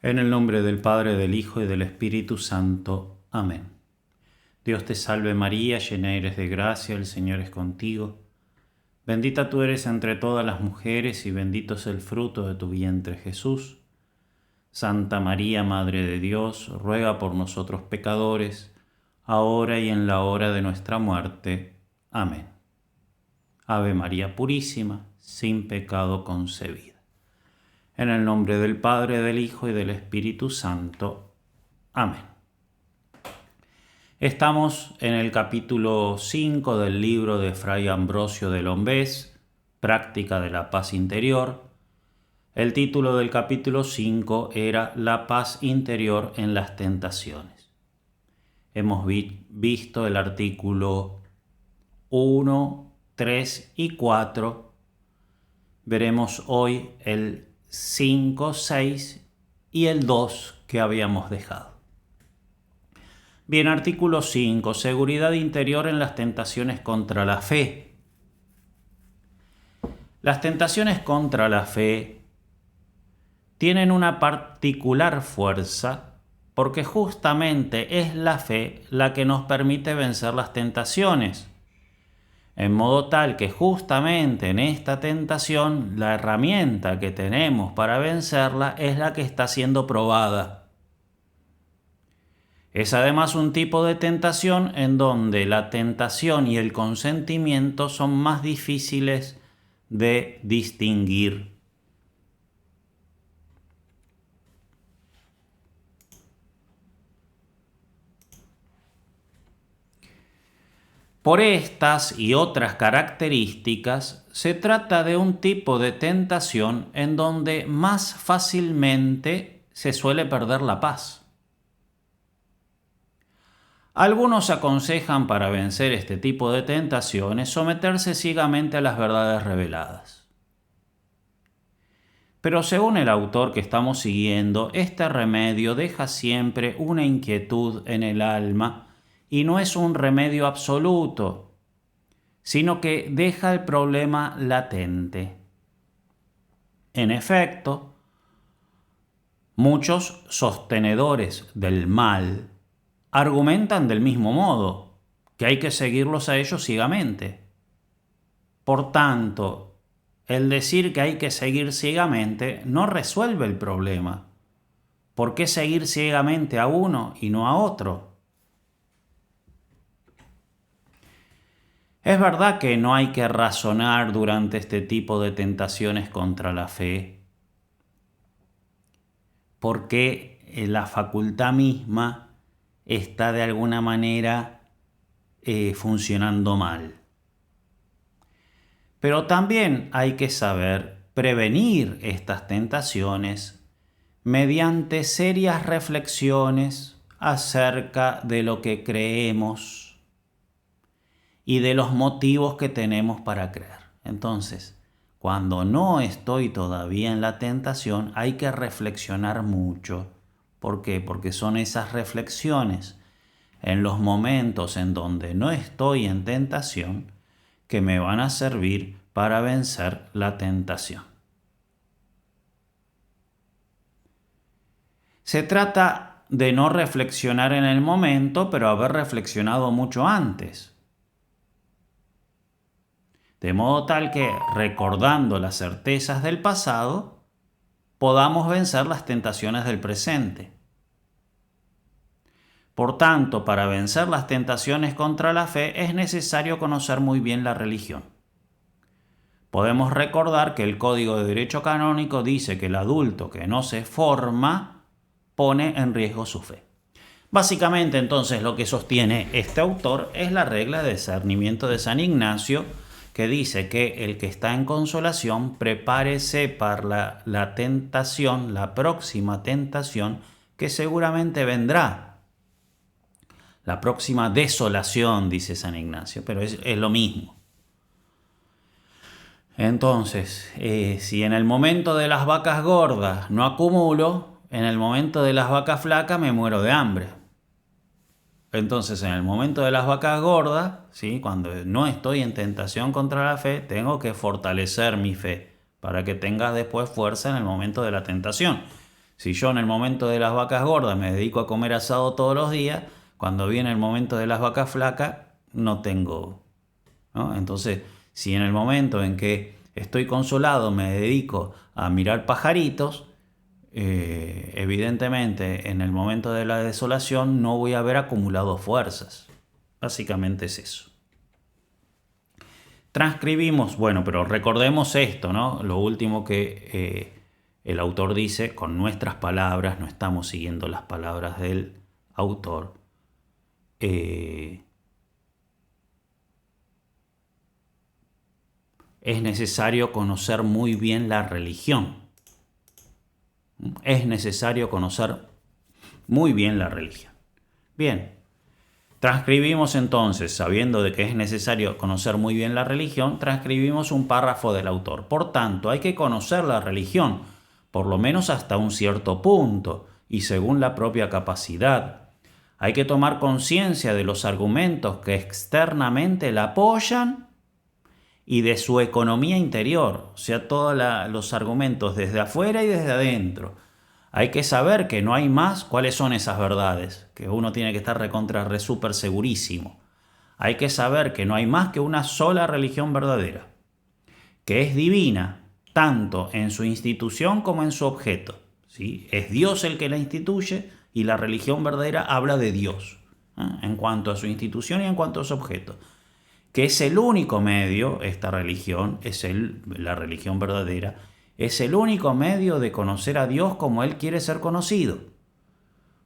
En el nombre del Padre, del Hijo y del Espíritu Santo. Amén. Dios te salve María, llena eres de gracia, el Señor es contigo. Bendita tú eres entre todas las mujeres y bendito es el fruto de tu vientre Jesús. Santa María, Madre de Dios, ruega por nosotros pecadores, ahora y en la hora de nuestra muerte. Amén. Ave María Purísima, sin pecado concebida. En el nombre del Padre, del Hijo y del Espíritu Santo. Amén. Estamos en el capítulo 5 del libro de Fray Ambrosio de Lombés, Práctica de la Paz Interior. El título del capítulo 5 era La paz interior en las tentaciones. Hemos visto el artículo 1, 3 y 4. Veremos hoy el 5, 6 y el 2 que habíamos dejado. Bien, artículo 5. Seguridad interior en las tentaciones contra la fe. Las tentaciones contra la fe tienen una particular fuerza porque justamente es la fe la que nos permite vencer las tentaciones. En modo tal que justamente en esta tentación la herramienta que tenemos para vencerla es la que está siendo probada. Es además un tipo de tentación en donde la tentación y el consentimiento son más difíciles de distinguir. Por estas y otras características, se trata de un tipo de tentación en donde más fácilmente se suele perder la paz. Algunos aconsejan para vencer este tipo de tentaciones someterse ciegamente a las verdades reveladas. Pero según el autor que estamos siguiendo, este remedio deja siempre una inquietud en el alma y no es un remedio absoluto, sino que deja el problema latente. En efecto, muchos sostenedores del mal argumentan del mismo modo, que hay que seguirlos a ellos ciegamente. Por tanto, el decir que hay que seguir ciegamente no resuelve el problema. ¿Por qué seguir ciegamente a uno y no a otro? Es verdad que no hay que razonar durante este tipo de tentaciones contra la fe, porque la facultad misma está de alguna manera funcionando mal. Pero también hay que saber prevenir estas tentaciones mediante serias reflexiones acerca de lo que creemos y de los motivos que tenemos para creer. Entonces, cuando no estoy todavía en la tentación, hay que reflexionar mucho. ¿Por qué? Porque son esas reflexiones en los momentos en donde no estoy en tentación que me van a servir para vencer la tentación. Se trata de no reflexionar en el momento, pero haber reflexionado mucho antes. De modo tal que, recordando las certezas del pasado, podamos vencer las tentaciones del presente. Por tanto, para vencer las tentaciones contra la fe es necesario conocer muy bien la religión. Podemos recordar que el Código de Derecho Canónico dice que el adulto que no se forma pone en riesgo su fe. Básicamente, entonces, lo que sostiene este autor es la regla de discernimiento de San Ignacio, que dice que el que está en consolación prepárese para la tentación, la próxima tentación que seguramente vendrá. La próxima desolación, dice San Ignacio, pero es lo mismo. Entonces, si en el momento de las vacas gordas no acumulo, en el momento de las vacas flacas me muero de hambre. Entonces, en el momento de las vacas gordas, ¿sí? Cuando no estoy en tentación contra la fe, tengo que fortalecer mi fe para que tenga después fuerza en el momento de la tentación. Si yo en el momento de las vacas gordas me dedico a comer asado todos los días, cuando viene el momento de las vacas flacas, no tengo, ¿no? Entonces, si en el momento en que estoy consolado me dedico a mirar pajaritos, evidentemente en el momento de la desolación no voy a haber acumulado fuerzas. Básicamente es eso. Transcribimos, bueno, pero recordemos esto, ¿no? Lo último que el autor dice, con nuestras palabras, no estamos siguiendo las palabras del autor. Es necesario conocer muy bien la religión. Es necesario conocer muy bien la religión. Bien, transcribimos entonces, sabiendo de que es necesario conocer muy bien la religión, transcribimos un párrafo del autor. Por tanto, hay que conocer la religión, por lo menos hasta un cierto punto, y según la propia capacidad. Hay que tomar conciencia de los argumentos que externamente la apoyan y de su economía interior, o sea, todos los argumentos desde afuera y desde adentro. Hay que saber que no hay más. ¿Cuáles son esas verdades? Que uno tiene que estar súper segurísimo. Hay que saber que no hay más que una sola religión verdadera, que es divina, tanto en su institución como en su objeto, ¿sí? Es Dios el que la instituye y la religión verdadera habla de Dios, en cuanto a su institución y en cuanto a su objeto. Que es el único medio, esta religión, la religión verdadera, es el único medio de conocer a Dios como Él quiere ser conocido.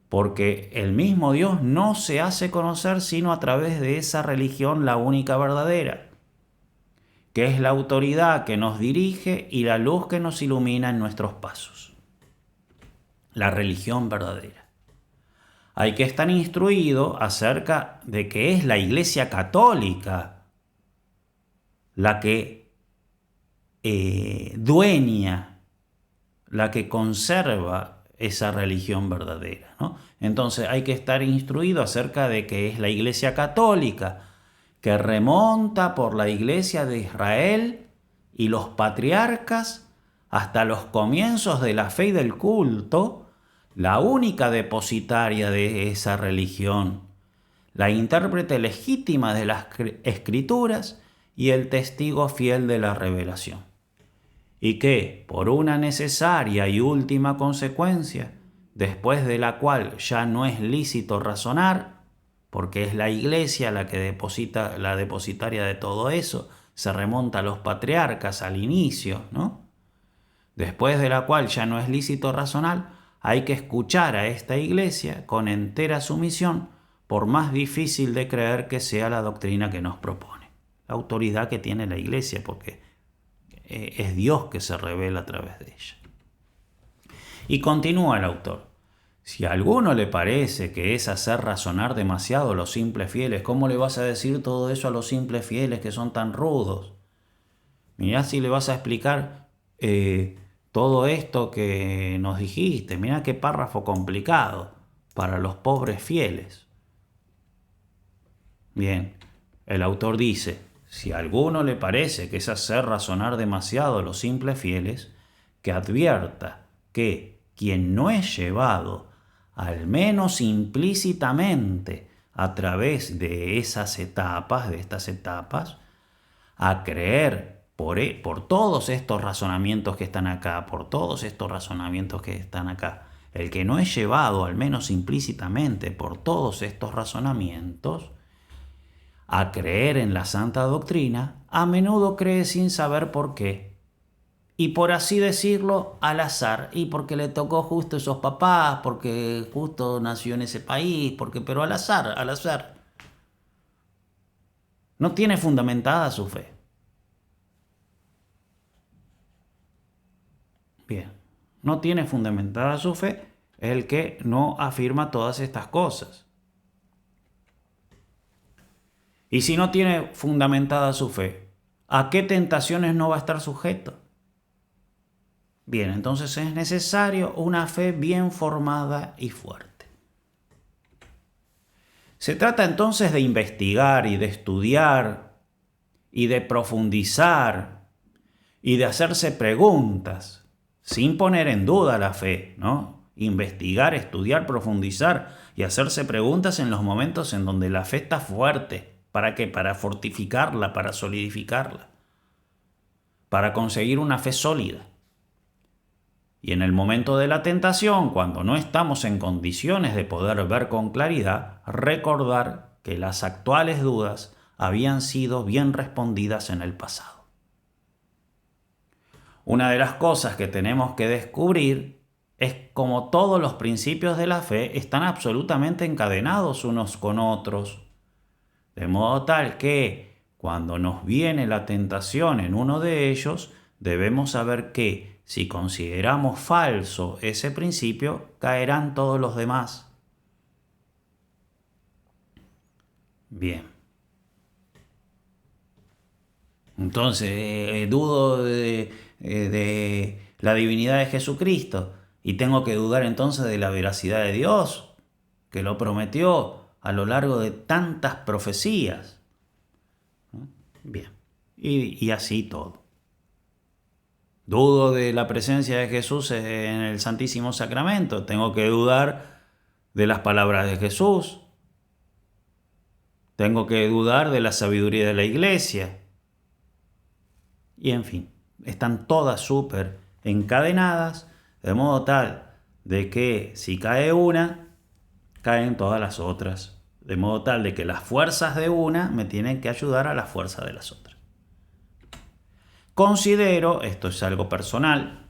Porque el mismo Dios no se hace conocer sino a través de esa religión, la única verdadera, que es la autoridad que nos dirige y la luz que nos ilumina en nuestros pasos. La religión verdadera. Hay que estar instruido acerca de que es la Iglesia Católica la que dueña, la que conserva esa religión verdadera, ¿no? Entonces hay que estar instruido acerca de que es la Iglesia Católica, que remonta por la Iglesia de Israel y los patriarcas hasta los comienzos de la fe y del culto, la única depositaria de esa religión, la intérprete legítima de las Escrituras y el testigo fiel de la revelación. Y que, por una necesaria y última consecuencia, después de la cual ya no es lícito razonar, porque es la Iglesia la que la depositaria de todo eso, se remonta a los patriarcas al inicio, ¿no? Después de la cual ya no es lícito razonar, hay que escuchar a esta Iglesia con entera sumisión, por más difícil de creer que sea la doctrina que nos propone. La autoridad que tiene la Iglesia, porque es Dios que se revela a través de ella. Y continúa el autor. Si a alguno le parece que es hacer razonar demasiado a los simples fieles, ¿cómo le vas a decir todo eso a los simples fieles que son tan rudos? Mirá si le vas a explicar todo esto que nos dijiste. Mirá qué párrafo complicado para los pobres fieles. Bien, el autor dice, si a alguno le parece que es hacer razonar demasiado a los simples fieles, que advierta que quien no es llevado, al menos implícitamente, a través de estas etapas, a creer por todos estos razonamientos que están acá, el que no es llevado, al menos implícitamente, por todos estos razonamientos, a creer en la santa doctrina, a menudo cree sin saber por qué. Y por así decirlo, al azar. Y porque le tocó justo esos papás, porque justo nació en ese país, pero al azar. No tiene fundamentada su fe. Bien, no tiene fundamentada su fe el que no afirma todas estas cosas. Y si no tiene fundamentada su fe, ¿a qué tentaciones no va a estar sujeto? Bien, entonces es necesario una fe bien formada y fuerte. Se trata entonces de investigar y de estudiar y de profundizar y de hacerse preguntas sin poner en duda la fe, ¿no? investigar, estudiar, profundizar y hacerse preguntas en los momentos en donde la fe está fuerte. ¿Para qué? Para fortificarla, para solidificarla, para conseguir una fe sólida. Y en el momento de la tentación, cuando no estamos en condiciones de poder ver con claridad, recordar que las actuales dudas habían sido bien respondidas en el pasado. Una de las cosas que tenemos que descubrir es cómo todos los principios de la fe están absolutamente encadenados unos con otros, de modo tal que cuando nos viene la tentación en uno de ellos, debemos saber que si consideramos falso ese principio, caerán todos los demás. Bien. Entonces, dudo de la divinidad de Jesucristo y tengo que dudar entonces de la veracidad de Dios, que lo prometió a lo largo de tantas profecías. Bien. Y así todo. Dudo de la presencia de Jesús en el Santísimo Sacramento. Tengo que dudar de las palabras de Jesús. Tengo que dudar de la sabiduría de la Iglesia. Y en fin, están todas súper encadenadas, de modo tal de que si cae una, caen todas las otras. De modo tal de que las fuerzas de una me tienen que ayudar a la fuerza de las otras. Considero, esto es algo personal,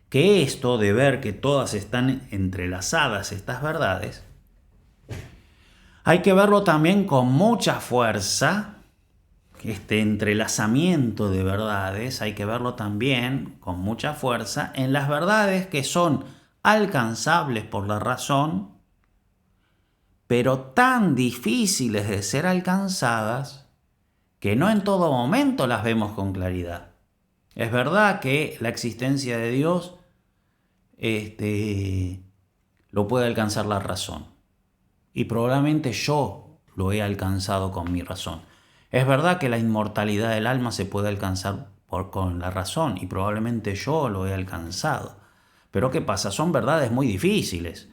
que esto de ver que todas están entrelazadas estas verdades, hay que verlo también con mucha fuerza. Este entrelazamiento de verdades hay que verlo también con mucha fuerza en las verdades que son alcanzables por la razón, pero tan difíciles de ser alcanzadas que no en todo momento las vemos con claridad. Es verdad que la existencia de Dios lo puede alcanzar la razón, y probablemente yo lo he alcanzado con mi razón. Es verdad que la inmortalidad del alma se puede alcanzar con la razón, y probablemente yo lo he alcanzado. Pero ¿qué pasa? Son verdades muy difíciles.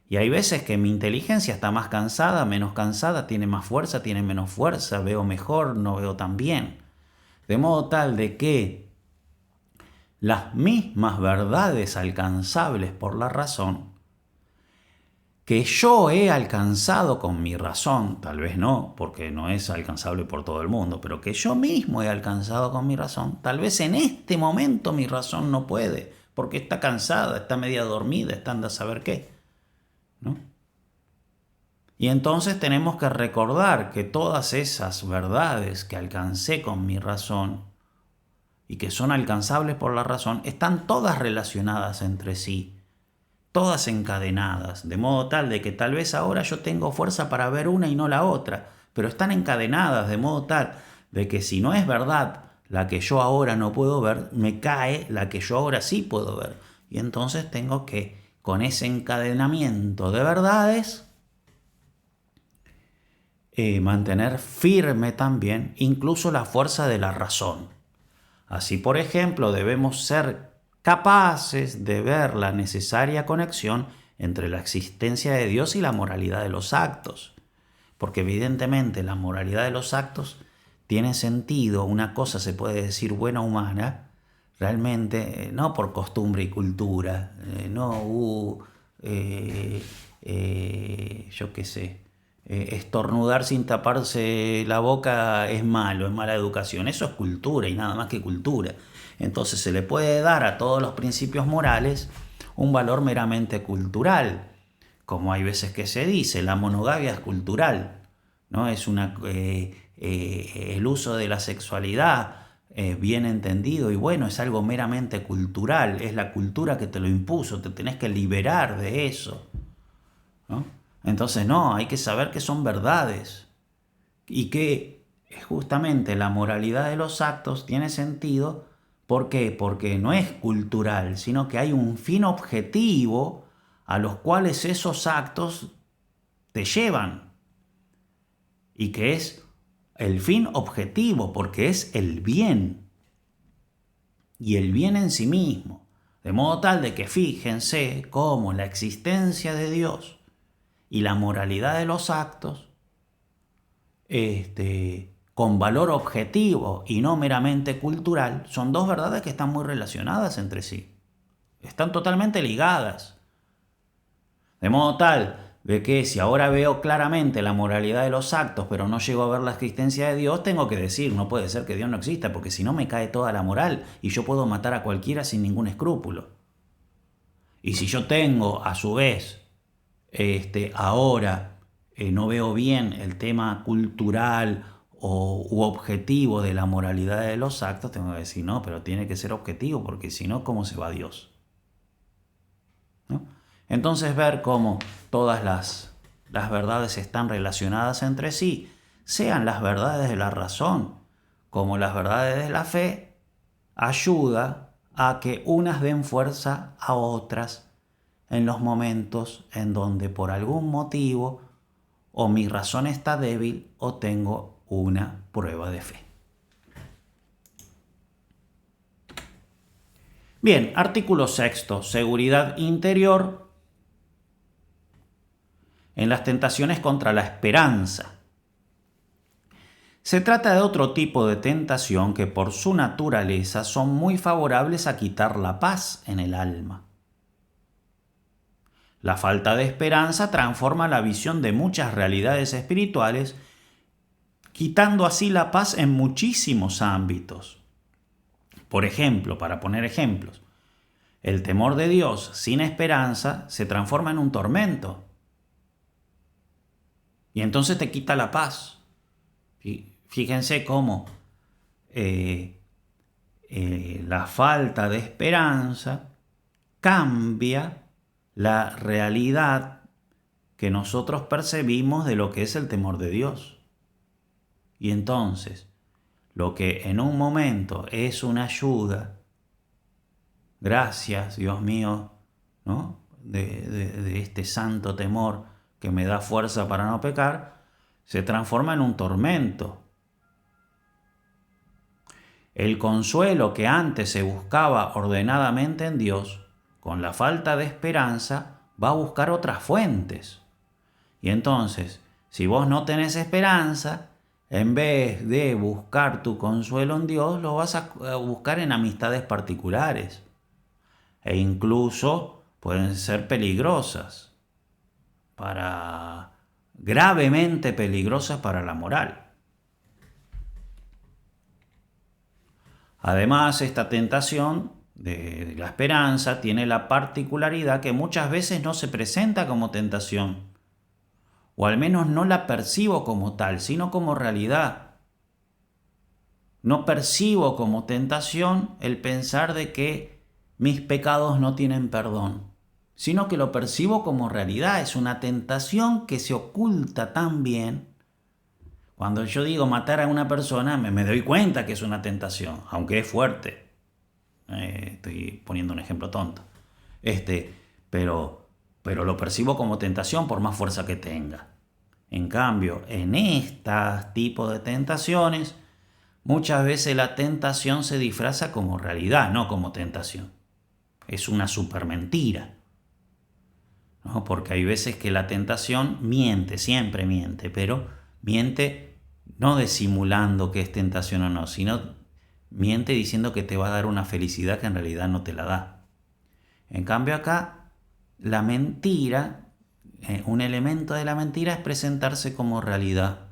Y hay veces que mi inteligencia está más cansada, menos cansada, tiene más fuerza, tiene menos fuerza, veo mejor, no veo tan bien. De modo tal de que las mismas verdades alcanzables por la razón, que yo he alcanzado con mi razón, tal vez no, porque no es alcanzable por todo el mundo, pero que yo mismo he alcanzado con mi razón, tal vez en este momento mi razón no puede, porque está cansada, está media dormida, está anda a saber qué, ¿no? Y entonces tenemos que recordar que todas esas verdades que alcancé con mi razón y que son alcanzables por la razón, están todas relacionadas entre sí, todas encadenadas, de modo tal de que tal vez ahora yo tengo fuerza para ver una y no la otra, pero están encadenadas de modo tal de que si no es verdad la que yo ahora no puedo ver, me cae la que yo ahora sí puedo ver. Y entonces tengo que, con ese encadenamiento de verdades, mantener firme también incluso la fuerza de la razón. Así, por ejemplo, debemos ser capaces de ver la necesaria conexión entre la existencia de Dios y la moralidad de los actos. Porque evidentemente la moralidad de los actos tiene sentido, una cosa se puede decir buena o humana, realmente no por costumbre y cultura, yo qué sé, estornudar sin taparse la boca es malo, es mala educación. Eso es cultura y nada más que cultura. Entonces se le puede dar a todos los principios morales un valor meramente cultural, como hay veces que se dice, la monogamia es cultural, ¿no? Es el uso de la sexualidad bien entendido y bueno, es algo meramente cultural, es la cultura que te lo impuso, te tenés que liberar de eso, ¿no? Entonces no, hay que saber que son verdades y que justamente la moralidad de los actos tiene sentido. ¿Por qué? Porque no es cultural, sino que hay un fin objetivo a los cuales esos actos te llevan. Y que es el fin objetivo, porque es el bien. Y el bien en sí mismo. De modo tal de que fíjense cómo la existencia de Dios y la moralidad de los actos, con valor objetivo y no meramente cultural, son dos verdades que están muy relacionadas entre sí. Están totalmente ligadas. De modo tal de que si ahora veo claramente la moralidad de los actos, pero no llego a ver la existencia de Dios, tengo que decir, no puede ser que Dios no exista, porque si no me cae toda la moral y yo puedo matar a cualquiera sin ningún escrúpulo. Y si yo tengo, a su vez, ahora no veo bien el tema cultural u objetivo de la moralidad de los actos, tengo que decir, no, pero tiene que ser objetivo, porque si no, ¿cómo se va Dios? ¿No? Entonces ver cómo todas las verdades están relacionadas entre sí, sean las verdades de la razón como las verdades de la fe, ayuda a que unas den fuerza a otras en los momentos en donde por algún motivo o mi razón está débil o tengo una prueba de fe. Bien, artículo 6, seguridad interior en las tentaciones contra la esperanza. Se trata de otro tipo de tentación que por su naturaleza son muy favorables a quitar la paz en el alma. La falta de esperanza transforma la visión de muchas realidades espirituales, quitando así la paz en muchísimos ámbitos. Por ejemplo, para poner ejemplos, el temor de Dios sin esperanza se transforma en un tormento. Y entonces te quita la paz. Fíjense cómo la falta de esperanza cambia la realidad que nosotros percibimos de lo que es el temor de Dios. Y entonces, lo que en un momento es una ayuda, gracias, Dios mío, ¿no? de este santo temor que me da fuerza para no pecar, se transforma en un tormento. El consuelo que antes se buscaba ordenadamente en Dios, con la falta de esperanza, va a buscar otras fuentes. Y entonces, si vos no tenés esperanza, en vez de buscar tu consuelo en Dios, lo vas a buscar en amistades particulares. E incluso pueden ser peligrosas, gravemente peligrosas para la moral. Además, esta tentación de la esperanza tiene la particularidad que muchas veces no se presenta como tentación, o al menos no la percibo como tal, sino como realidad. No percibo como tentación el pensar de que mis pecados no tienen perdón, sino que lo percibo como realidad. Es una tentación que se oculta tan bien. Cuando yo digo matar a una persona, me doy cuenta que es una tentación, aunque es fuerte. Estoy poniendo un ejemplo tonto. Pero lo percibo como tentación por más fuerza que tenga. En cambio, en estos tipos de tentaciones, muchas veces la tentación se disfraza como realidad, no como tentación. Es una super mentira, ¿no? Porque hay veces que la tentación miente, siempre miente, pero miente no disimulando que es tentación o no, sino miente diciendo que te va a dar una felicidad que en realidad no te la da. En cambio acá, la mentira, un elemento de la mentira es presentarse como realidad.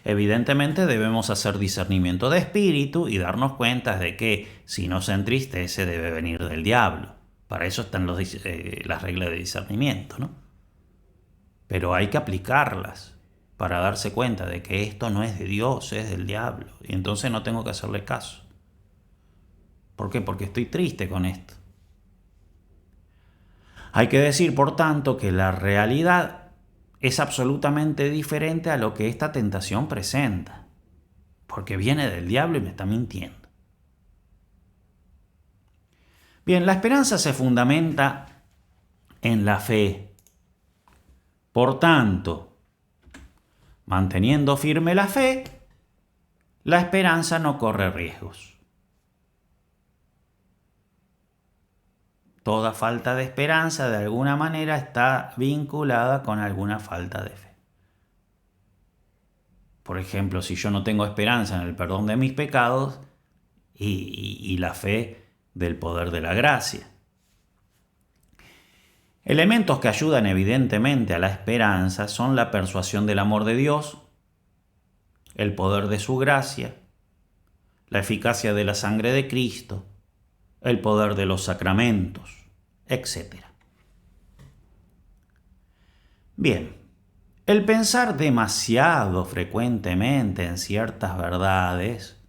Evidentemente debemos hacer discernimiento de espíritu y darnos cuenta de que si no se entristece debe venir del diablo. Para eso están las reglas de discernimiento, ¿no? Pero hay que aplicarlas para darse cuenta de que esto no es de Dios, es del diablo. Y entonces no tengo que hacerle caso. ¿Por qué? Porque estoy triste con esto. Hay que decir, por tanto, que la realidad es absolutamente diferente a lo que esta tentación presenta, porque viene del diablo y me está mintiendo. Bien, la esperanza se fundamenta en la fe. Por tanto, manteniendo firme la fe, la esperanza no corre riesgos. Toda falta de esperanza de alguna manera está vinculada con alguna falta de fe. Por ejemplo, si yo no tengo esperanza en el perdón de mis pecados y la fe del poder de la gracia. Elementos que ayudan evidentemente a la esperanza son la persuasión del amor de Dios, el poder de su gracia, la eficacia de la sangre de Cristo, el poder de los sacramentos, etc. Bien, el pensar demasiado frecuentemente en ciertas verdades,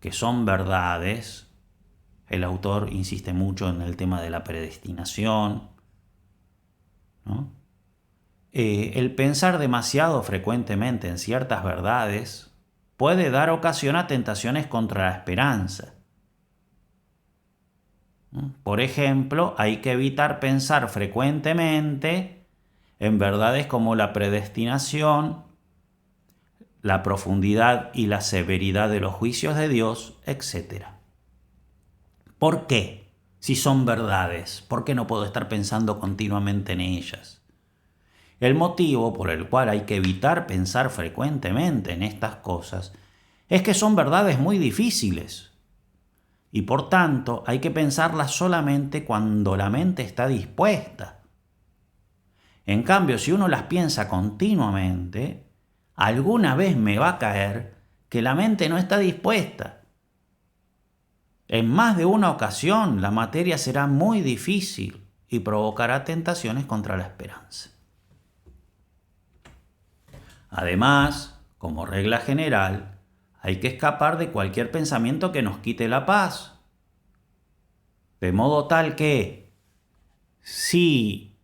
que son verdades, el autor insiste mucho en el tema de la predestinación, ¿no? El pensar demasiado frecuentemente en ciertas verdades puede dar ocasión a tentaciones contra la esperanza. Por ejemplo, hay que evitar pensar frecuentemente en verdades como la predestinación, la profundidad y la severidad de los juicios de Dios, etc. ¿Por qué? Si son verdades, ¿por qué no puedo estar pensando continuamente en ellas? El motivo por el cual hay que evitar pensar frecuentemente en estas cosas es que son verdades muy difíciles y por tanto hay que pensarlas solamente cuando la mente está dispuesta. En cambio, si uno las piensa continuamente, alguna vez me va a caer que la mente no está dispuesta. En más de una ocasión la materia será muy difícil y provocará tentaciones contra la esperanza. Además, como regla general, hay que escapar de cualquier pensamiento que nos quite la paz. De modo tal que, si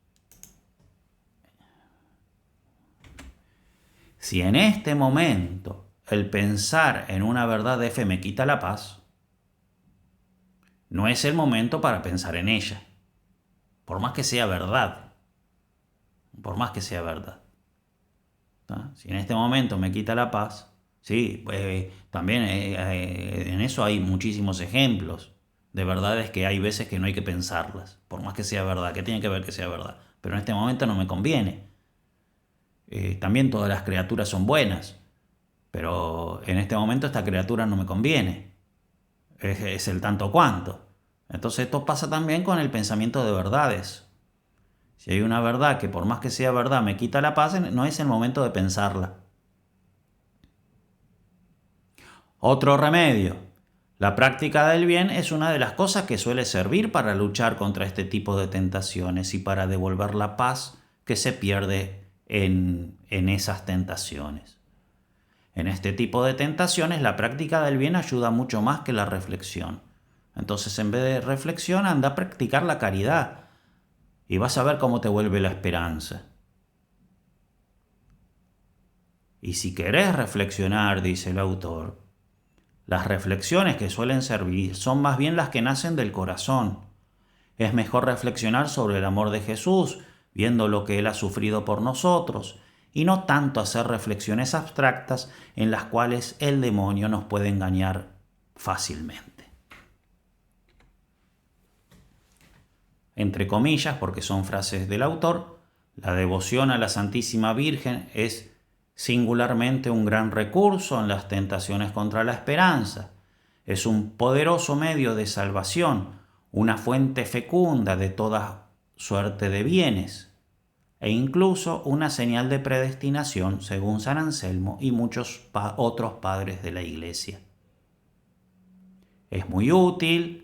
en este momento el pensar en una verdad de fe me quita la paz, no es el momento para pensar en ella, por más que sea verdad. Por más que sea verdad. Si en este momento me quita la paz, sí, pues también en eso hay muchísimos ejemplos de verdades que hay veces que no hay que pensarlas, por más que sea verdad, que tiene que ver que sea verdad, pero en este momento no me conviene. También todas las criaturas son buenas, pero en este momento esta criatura no me conviene, es el tanto cuanto. Entonces esto pasa también con el pensamiento de verdades. Si hay una verdad que por más que sea verdad me quita la paz, no es el momento de pensarla. Otro remedio. La práctica del bien es una de las cosas que suele servir para luchar contra este tipo de tentaciones y para devolver la paz que se pierde en esas tentaciones. En este tipo de tentaciones la práctica del bien ayuda mucho más que la reflexión. Entonces, en vez de reflexión, anda a practicar la caridad. Y vas a ver cómo te vuelve la esperanza. Y si querés reflexionar, dice el autor, las reflexiones que suelen servir son más bien las que nacen del corazón. Es mejor reflexionar sobre el amor de Jesús, viendo lo que Él ha sufrido por nosotros, y no tanto hacer reflexiones abstractas en las cuales el demonio nos puede engañar fácilmente. Entre comillas, porque son frases del autor, la devoción a la Santísima Virgen es singularmente un gran recurso en las tentaciones contra la esperanza. Es un poderoso medio de salvación, una fuente fecunda de toda suerte de bienes, e incluso una señal de predestinación, según San Anselmo y muchos otros padres de la Iglesia. Es muy útil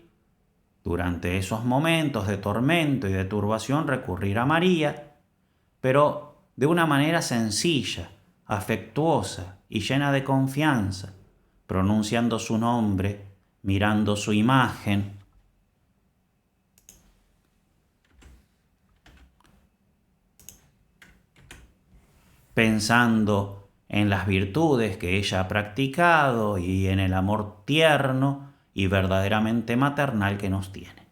durante esos momentos de tormento y de turbación recurrir a María, pero de una manera sencilla, afectuosa y llena de confianza, pronunciando su nombre, mirando su imagen. Pensando en las virtudes que ella ha practicado y en el amor tierno y verdaderamente maternal que nos tiene.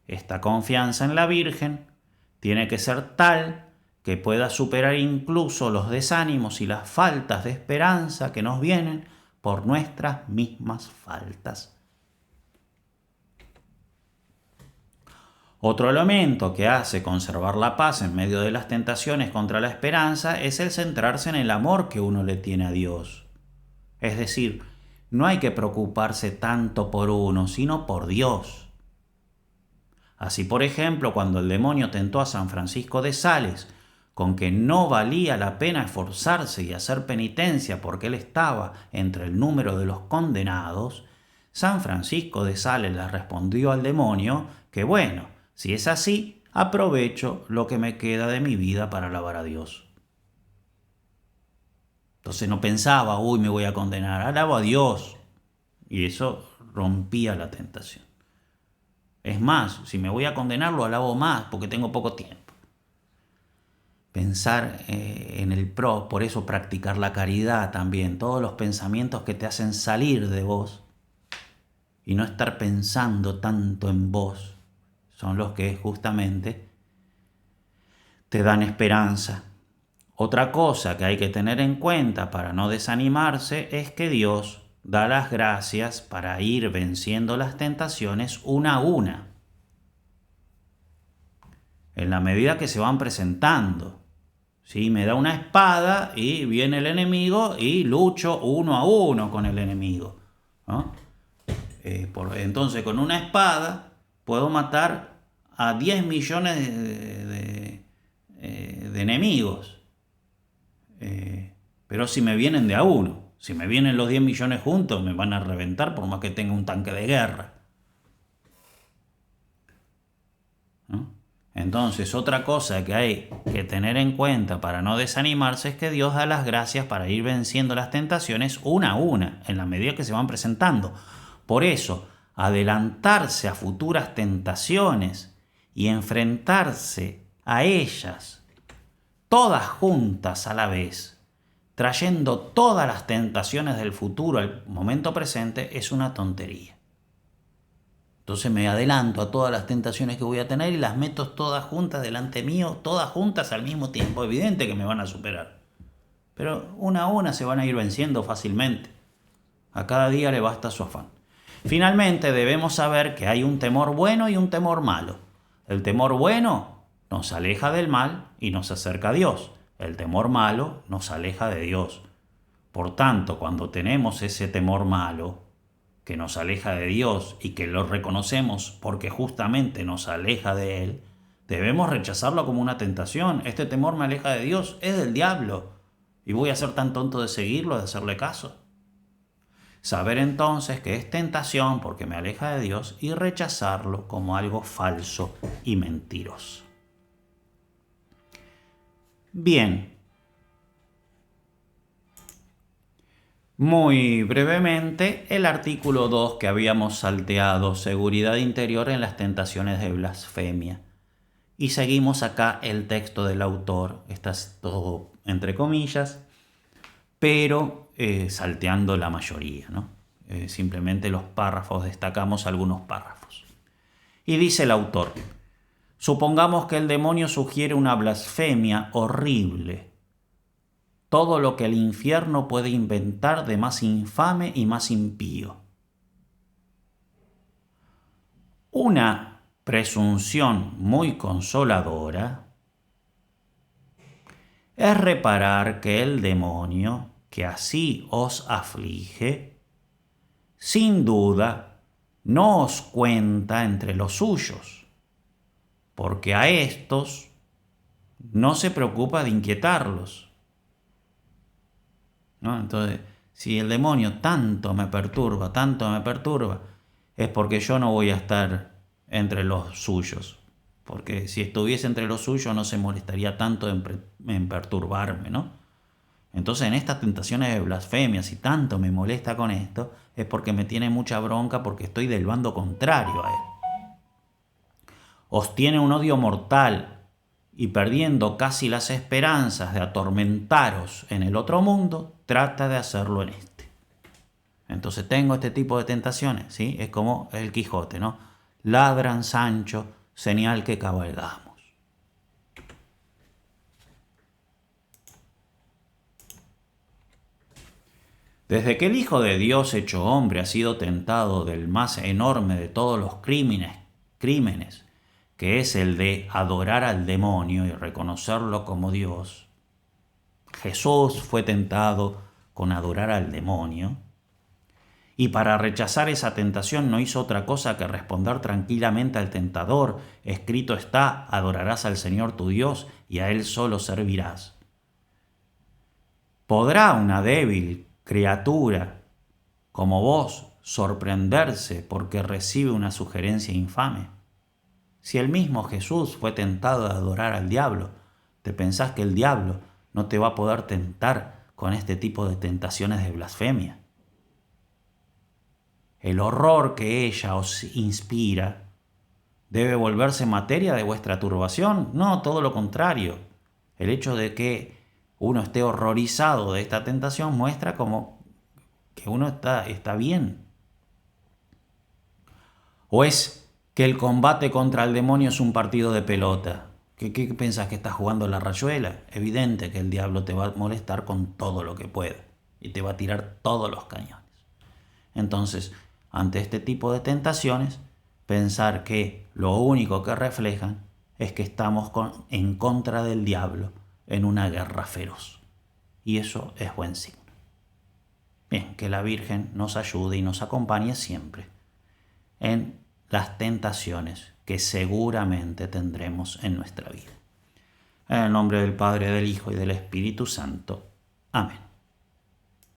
Esta confianza en la Virgen tiene que ser tal que pueda superar incluso los desánimos y las faltas de esperanza que nos vienen por nuestras mismas faltas. Otro elemento que hace conservar la paz en medio de las tentaciones contra la esperanza es el centrarse en el amor que uno le tiene a Dios. Es decir, no hay que preocuparse tanto por uno, sino por Dios. Así, por ejemplo, cuando el demonio tentó a San Francisco de Sales con que no valía la pena esforzarse y hacer penitencia porque él estaba entre el número de los condenados, San Francisco de Sales le respondió al demonio que bueno, si es así, aprovecho lo que me queda de mi vida para alabar a Dios. Entonces no pensaba, uy, me voy a condenar, alabo a Dios. Y eso rompía la tentación. Es más, si me voy a condenar, lo alabo más porque tengo poco tiempo. Pensar en el por eso practicar la caridad también, todos los pensamientos que te hacen salir de vos y no estar pensando tanto en vos, son los que justamente te dan esperanza. Otra cosa que hay que tener en cuenta para no desanimarse es que Dios da las gracias para ir venciendo las tentaciones una a una, en la medida que se van presentando. ¿Sí? Me da una espada y viene el enemigo y lucho uno a uno con el enemigo, ¿no? Entonces con una espada puedo matar a 10 millones de enemigos. Pero si me vienen de a uno, si me vienen los 10 millones juntos, me van a reventar por más que tenga un tanque de guerra, ¿no? Entonces, otra cosa que hay que tener en cuenta para no desanimarse es que Dios da las gracias para ir venciendo las tentaciones una a una, en la medida que se van presentando. Por eso, adelantarse a futuras tentaciones y enfrentarse a ellas, todas juntas a la vez, trayendo todas las tentaciones del futuro al momento presente, es una tontería. Entonces me adelanto a todas las tentaciones que voy a tener y las meto todas juntas delante mío, todas juntas al mismo tiempo. Evidente que me van a superar. Pero una a una se van a ir venciendo fácilmente. A cada día le basta su afán. Finalmente debemos saber que hay un temor bueno y un temor malo. El temor bueno nos aleja del mal y nos acerca a Dios. El temor malo nos aleja de Dios. Por tanto, cuando tenemos ese temor malo, que nos aleja de Dios y que lo reconocemos porque justamente nos aleja de Él, debemos rechazarlo como una tentación. Este temor me aleja de Dios, es del diablo. ¿Y voy a ser tan tonto de seguirlo, de hacerle caso? Saber entonces que es tentación porque me aleja de Dios y rechazarlo como algo falso y mentiroso. Bien. Muy brevemente, el artículo 2 que habíamos salteado, seguridad interior en las tentaciones de blasfemia. Y seguimos acá el texto del autor, está todo entre comillas, pero salteando la mayoría, ¿no? Simplemente los párrafos, destacamos algunos párrafos. Y dice el autor, supongamos que el demonio sugiere una blasfemia horrible, todo lo que el infierno puede inventar de más infame y más impío. Una presunción muy consoladora es reparar que el demonio, que así os aflige, sin duda no os cuenta entre los suyos, porque a estos no se preocupa de inquietarlos, ¿no? Entonces, si el demonio tanto me perturba, es porque yo no voy a estar entre los suyos. Porque si estuviese entre los suyos no se molestaría tanto en perturbarme, ¿no? Entonces, en estas tentaciones de blasfemia, si tanto me molesta con esto, es porque me tiene mucha bronca porque estoy del bando contrario a él. Os tiene un odio mortal y perdiendo casi las esperanzas de atormentaros en el otro mundo, trata de hacerlo en este. Entonces tengo este tipo de tentaciones, ¿sí? Es como el Quijote, ¿no? Ladran Sancho, señal que cabalgamos. Desde que el Hijo de Dios hecho hombre ha sido tentado del más enorme de todos los crímenes que es el de adorar al demonio y reconocerlo como Dios. Jesús fue tentado con adorar al demonio, y para rechazar esa tentación no hizo otra cosa que responder tranquilamente al tentador: escrito está, adorarás al Señor tu Dios y a Él solo servirás. ¿Podrá una débil criatura como vos sorprenderse porque recibe una sugerencia infame? Si el mismo Jesús fue tentado a adorar al diablo, ¿te pensás que el diablo no te va a poder tentar con este tipo de tentaciones de blasfemia? El horror que ella os inspira debe volverse materia de vuestra turbación. No, todo lo contrario. El hecho de que uno esté horrorizado de esta tentación muestra como que uno está bien. ¿O es que el combate contra el demonio es un partido de pelota? ¿Qué pensás, que estás jugando la rayuela? Evidente que el diablo te va a molestar con todo lo que pueda y te va a tirar todos los cañones. Entonces, ante este tipo de tentaciones, pensar que lo único que reflejan es que estamos en contra del diablo en una guerra feroz. Y eso es buen signo. Bien, que la Virgen nos ayude y nos acompañe siempre en las tentaciones que seguramente tendremos en nuestra vida. En el nombre del Padre, del Hijo y del Espíritu Santo. Amén.